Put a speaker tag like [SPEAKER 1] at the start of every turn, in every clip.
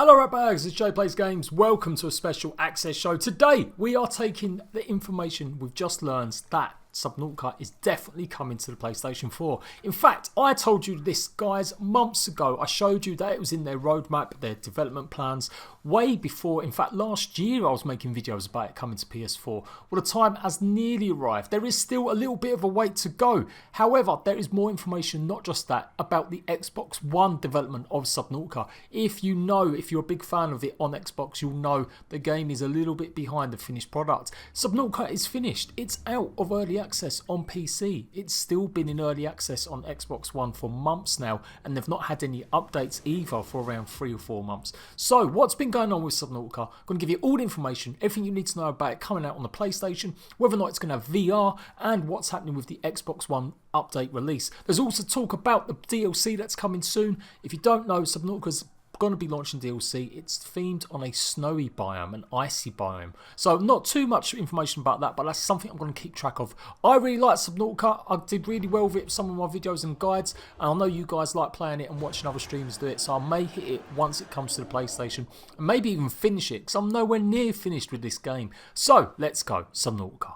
[SPEAKER 1] Hello ratbags, it's Jade Plays Games. Welcome to a special access show. Today we are taking the information we've just learned that Subnautica is definitely coming to the PlayStation 4. In fact, I told you this, guys, months ago. I showed you that it was in their roadmap, their development plans, way before. In fact, last year I was making videos about it coming to PS4. Well, the time has nearly arrived. There is still a little bit of a wait to go. However, there is more information, not just that, about the Xbox One development of Subnautica. If you're a big fan of it on Xbox, you'll know the game is a little bit behind the finished product. Subnautica is finished. It's out of early access on PC. It's still been in early access on Xbox One for months now, and they've not had any updates either for around 3 or 4 months. So what's been going on with Subnautica? I'm going to give you all the information, everything you need to know about it coming out on the PlayStation, whether or not it's going to have VR, and what's happening with the Xbox One update release. There's also talk about the DLC that's coming soon. If you don't know, Subnautica's going to be launching DLC. It's themed on a snowy biome, an icy biome. So not too much information about that, but that's something I'm going to keep track of. I really like Subnautica. I did really well with it, some of my videos and guides, and I know you guys like playing it and watching other streamers do it, so I may hit it once it comes to the PlayStation, and maybe even finish it, because I'm nowhere near finished with this game. So let's go, Subnautica.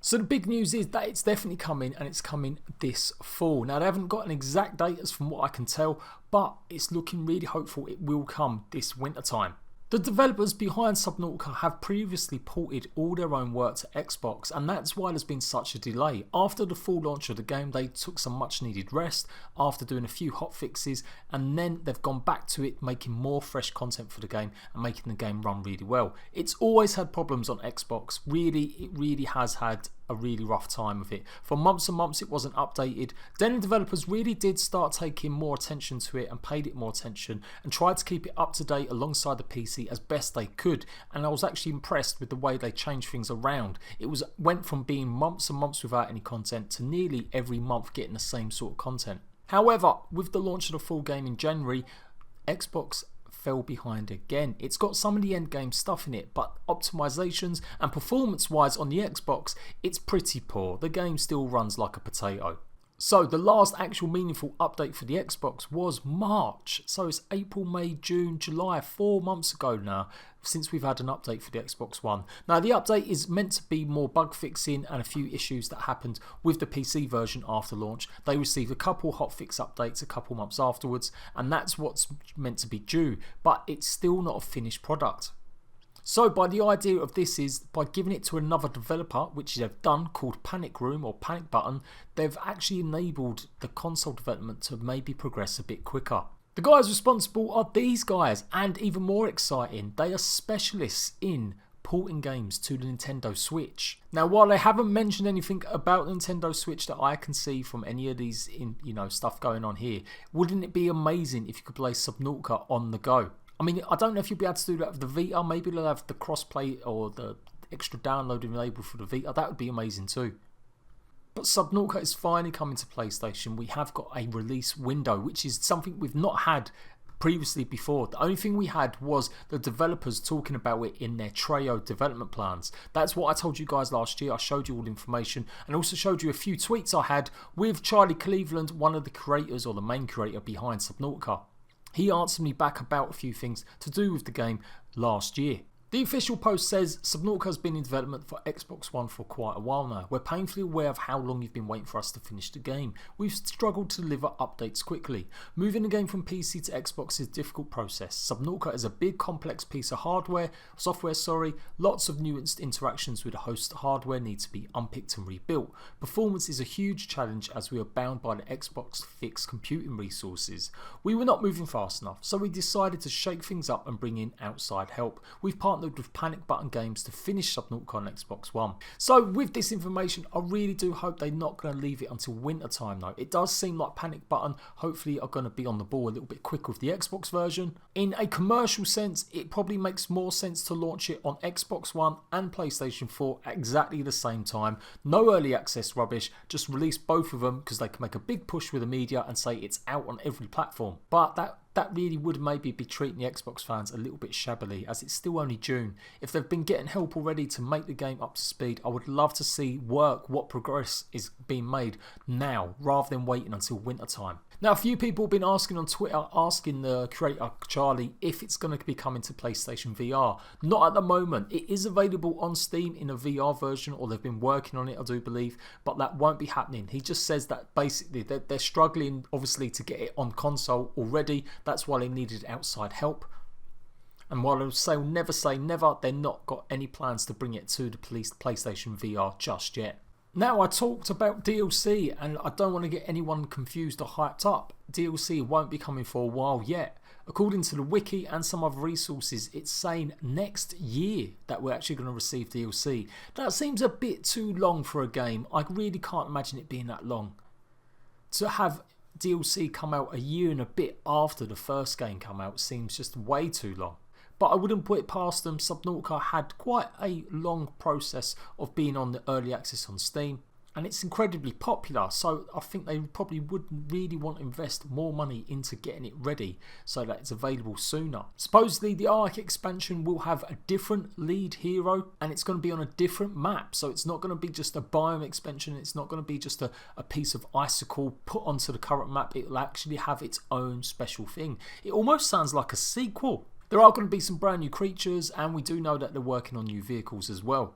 [SPEAKER 1] So the big news is that it's definitely coming, and it's coming this fall. Now, they haven't got an exact date as from what I can tell, but it's looking really hopeful it will come this winter time. The developers behind Subnautica have previously ported all their own work to Xbox, and that's why there's been such a delay. After the full launch of the game, they took some much needed rest after doing a few hotfixes, and then they've gone back to it, making more fresh content for the game and making the game run really well. It's always had problems on Xbox. It really has had a really rough time with it. For months and months it wasn't updated. Then the developers really did start taking more attention to it and paid it more attention and tried to keep it up to date alongside the PC as best they could, and I was actually impressed with the way they changed things around. Went from being months and months without any content to nearly every month getting the same sort of content. However, with the launch of the full game in January, Xbox fell behind again. It's got some of the end game stuff in it, but optimizations and performance wise on the Xbox, it's pretty poor. The game still runs like a potato. So the last actual meaningful update for the Xbox was March. So it's April, May, June, July, 4 months ago now since we've had an update for the Xbox One. Now the update is meant to be more bug fixing and a few issues that happened with the PC version after launch. They received a couple hotfix updates a couple months afterwards, and that's what's meant to be due, but it's still not a finished product. So by the idea of this is, by giving it to another developer, which they've done, called Panic Room or Panic Button, they've actually enabled the console development to maybe progress a bit quicker. The guys responsible are these guys, and even more exciting, they are specialists in porting games to the Nintendo Switch. Now, while they haven't mentioned anything about the Nintendo Switch that I can see from any of these stuff going on here, wouldn't it be amazing if you could play Subnautica on the go? I mean, I don't know if you'll be able to do that with the Vita. Maybe they'll have the crossplay or the extra downloading enabled for the Vita. That would be amazing too. But Subnautica is finally coming to PlayStation. We have got a release window, which is something we've not had previously before. The only thing we had was the developers talking about it in their Treo development plans. That's what I told you guys last year. I showed you all the information and also showed you a few tweets I had with Charlie Cleveland, one of the creators or the main creator behind Subnautica. He answered me back about a few things to do with the game last year. The official post says, Subnautica has been in development for Xbox One for quite a while now. We're painfully aware of how long you've been waiting for us to finish the game. We've struggled to deliver updates quickly. Moving the game from PC to Xbox is a difficult process. Subnautica is a big complex piece of software, lots of new interactions with the host hardware need to be unpicked and rebuilt. Performance is a huge challenge as we are bound by the Xbox fixed computing resources. We were not moving fast enough, so we decided to shake things up and bring in outside help. We've partnered with Panic Button Games to finish Subnautica on Xbox One. So with this information, I really do hope they're not going to leave it until winter time though. It does seem like Panic Button hopefully are going to be on the ball a little bit quicker with the Xbox version. In a commercial sense, it probably makes more sense to launch it on Xbox One and PlayStation 4 at exactly the same time. No early access rubbish, just release both of them because they can make a big push with the media and say it's out on every platform. But that really would maybe be treating the Xbox fans a little bit shabbily, as it's still only June. If they've been getting help already to make the game up to speed, I would love to see what progress is being made now rather than waiting until winter time. Now, a few people have been asking on Twitter, asking the creator Charlie if it's going to be coming to PlayStation VR. Not at the moment. It is available on Steam in a VR version, or they've been working on it, I do believe, but that won't be happening. He just says that basically they're struggling, obviously, to get it on console already. That's why they needed outside help. And while I will never say never, they're not got any plans to bring it to the PlayStation VR just yet. Now, I talked about DLC, and I don't want to get anyone confused or hyped up. DLC won't be coming for a while yet. According to the wiki and some other resources, it's saying next year that we're actually going to receive DLC. That seems a bit too long for a game. I really can't imagine it being that long. To have DLC come out a year and a bit after the first game come out seems just way too long. But I wouldn't put it past them. Subnautica had quite a long process of being on the early access on Steam, and it's incredibly popular, so I think they probably would really want to invest more money into getting it ready so that it's available sooner. Supposedly the Ark expansion will have a different lead hero, and it's going to be on a different map, so it's not going to be just a biome expansion, it's not going to be just a piece of icicle put onto the current map. It will actually have its own special thing. It almost sounds like a sequel. There are going to be some brand new creatures, and we do know that they're working on new vehicles as well.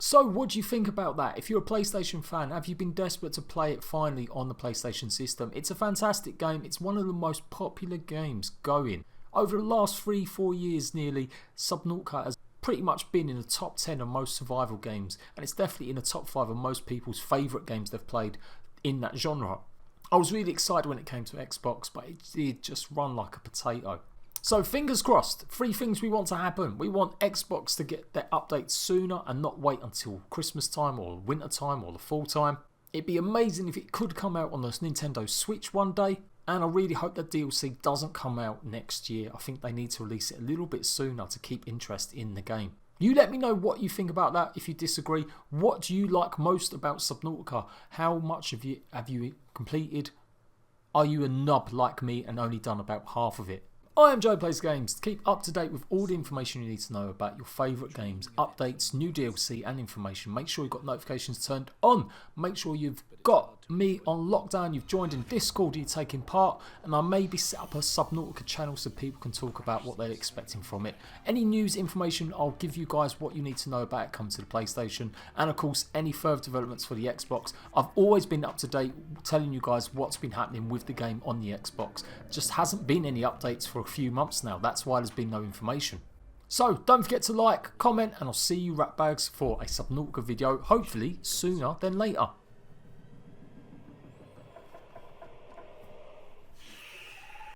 [SPEAKER 1] So what do you think about that? If you're a PlayStation fan, have you been desperate to play it finally on the PlayStation system? It's a fantastic game. It's one of the most popular games going. Over the last 3-4 years nearly, Subnautica has pretty much been in the top 10 of most survival games, and it's definitely in the top 5 of most people's favourite games they've played in that genre. I was really excited when it came to Xbox, but it did just run like a potato. So fingers crossed, 3 things we want to happen. We want Xbox to get their updates sooner and not wait until Christmas time or winter time or the fall time. It'd be amazing if it could come out on the Nintendo Switch one day. And I really hope that DLC doesn't come out next year. I think they need to release it a little bit sooner to keep interest in the game. You let me know what you think about that. If you disagree, what do you like most about Subnautica? How much have you completed? Are you a nub like me and only done about half of it? I am Jade Plays Games. To keep up to date with all the information you need to know about your favourite games, updates, new DLC and information, make sure you've got notifications turned on. Make sure you've got me on lockdown, you've joined in Discord, you're taking part, and I maybe set up a Subnautica channel so people can talk about what they're expecting from it. Any news, information, I'll give you guys what you need to know about it coming to the PlayStation, and of course any further developments for the Xbox. I've always been up to date telling you guys what's been happening with the game on the Xbox. Just hasn't been any updates for a few months now, that's why there's been no information. So don't forget to like, comment, and I'll see you ratbags for a Subnautica video, hopefully sooner than later.